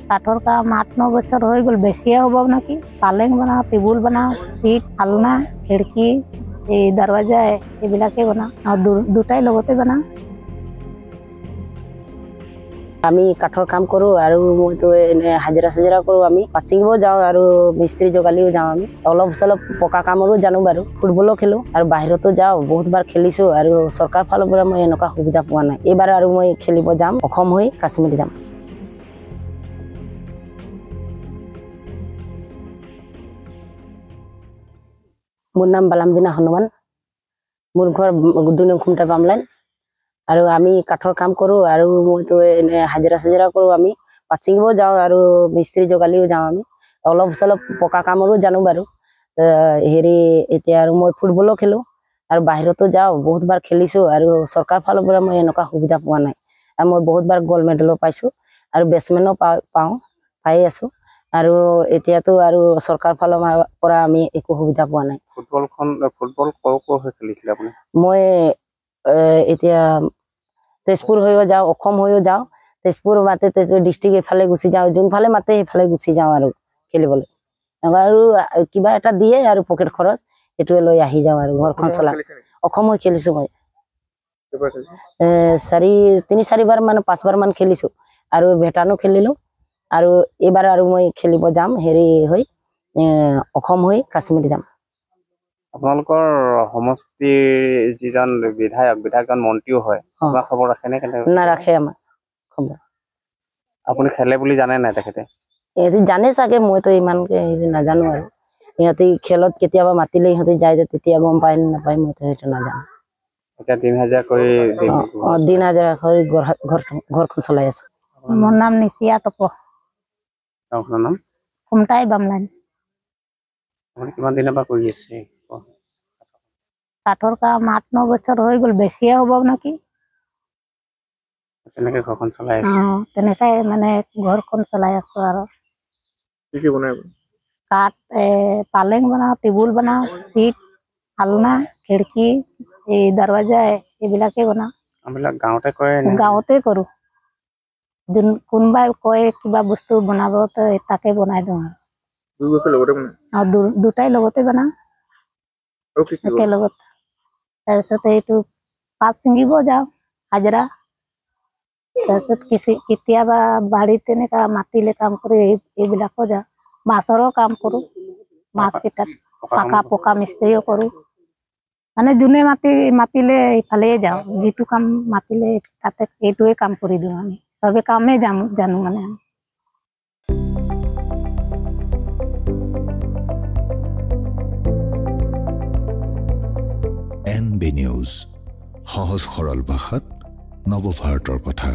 কাঠৰ কাম 8-9 বছৰ হৈ গ'ল, বেছিয়ে হ'ব নাকি। পালেং বনাওঁ, টেবুল বনাওঁ, চিট, আলনা, খিৰিকী, এই দৰৱাজা এইবিলাকে বনাওঁ আৰু দুটাই লগতে বনাওঁ। আমি কাঠৰ কাম কৰোঁ আৰু মইতো এনে হাজিৰা কৰোঁ। আমি পাত ছিঙিব যাওঁ আৰু মিস্ত্ৰী জোগালিও যাওঁ। আমি অলপ চলপ পকা কামৰো জানো বাৰু। ফুটবলো খেলোঁ আৰু বাহিৰতো যাওঁ, বহুতবাৰ খেলিছোঁ আৰু চৰকাৰ ফালৰ পৰা মই এনেকুৱা সুবিধা পোৱা নাই। এইবাৰ আৰু মই খেলিব যাম, অসম হৈ কাশ্মীৰ যাম। মোৰ নাম বালামদিনা হনুমান, মোৰ ঘৰ 2 নং খুমটা বামলাইন আৰু আমি কাঠৰ কাম কৰোঁ আৰু মইতো এনে হাজিৰা কৰোঁ। আমি পাত ছিঙিব যাওঁ আৰু মিস্ত্ৰী জোগালিও যাওঁ। আমি অলপ চলপ পকা কামৰো জানো বাৰু। এতিয়া আৰু মই ফুটবলো খেলোঁ আৰু বাহিৰতো যাওঁ, বহুতবাৰ খেলিছোঁ আৰু চৰকাৰ ফালৰ পৰা মই এনেকুৱা সুবিধা পোৱা নাই। আৰু মই বহুতবাৰ গ'ল্ড মেডেলো পাইছোঁ আৰু বেটছমেনো পাই আছোঁ আৰু এতিয়াতো আৰু চৰকাৰ ফালৰ পৰা আমি একো সুবিধা পোৱা নাই। ফুটবল ক'ৰ হৈ খেলিছিলে আপুনি? মই এতিয়া তেজপুৰ হৈও যাওঁ, অসম হৈও যাওঁ। তেজপুৰ মাতে তেজপুৰ ডিষ্ট্ৰিক্ট এইফালে গুচি যাওঁ, যোনফালে মাতে সেইফালে গুচি যাওঁ আৰু খেলিবলৈ। আৰু কিবা এটা দিয়ে আৰু পকেট খৰচ, সেইটোৱে লৈ আহি যাওঁ আৰু ঘৰখন চলাওঁ। অসম হৈ খেলিছোঁ মই 3-4 মান 5 মান খেলিছোঁ আৰু ভেটানো খেলিলোঁ আৰু এইবাৰ আৰু মই খেলিব যাম হৈ অসম হৈ কাশ্মীৰ যাম। আপোনালোকৰ সমষ্টিৰ যিজন বিধায়কজন মন্ত্ৰীও হয়, আপোনাৰ খবৰ ৰাখেনে? নাৰাখে আমাৰ খবৰ। আপুনি খেলে বুলি জানে নাই তেখেতে? ইহঁতি জানে চাগে, মইতো ইমানকে নাজানো আৰু। ইহঁতি খেলত কেতিয়াবা মাতিলে ইহঁতি যায় যে, তেতিয়া গম পায় নে নাপায় মইতো সেইটো নাজানো। এতিয়া দিন হাজিৰা কৰি ঘৰখন চলাই আছো। মোৰ নাম নিচিয়া টপ। আপোনাৰ নাম? খুমটাই বামলাইন। আপুনি কিমান দিনৰ পৰা কৰি আছে? কাঠৰ কাম 8-9 বছৰ হৈ গ'ল, বেছিয়ে হ'ব নাকি। তেনেকে ঘৰখন চলাই আছে? তেনেকাই মানে ঘৰখন চলাই আছো আৰু। কি বনাই? কাঠ, পালেং বনাওঁ, টেবুল বনাওঁ, চিট, আলনা, খিৰিকী, এই দৰৱাজা এইবিলাকে বনাওঁ। এইবিলাক গাঁৱতে কৰে? গাঁৱতে কৰোঁ। কোনোবাই কয় কিবা বস্তু বনাব, তাকে বনাই দিওঁ আৰু দুটাই লগতে বনাওঁ একেলগত। তাৰপিছত এইটো পাত ছিঙিব যাওঁ হাজিৰা। তাৰপিছত কেতিয়াবা বাৰীত তেনেকা মাতিলে কাম কৰি এইবিলাকো যাওঁ। মাছৰো কাম কৰোঁ, মাছ কেইটাত পকা মিস্ত্ৰীও কৰোঁ। মানে যোনে মাতিলে ইফালে যাওঁ, যিটো কাম মাতিলে তাতে এইটোৱে কাম কৰি দিওঁ। আমি চবে কামেই জানো মানে। NB নিউজ, সহজ সৰল ভাষাত নৱভাৰতৰ কথা।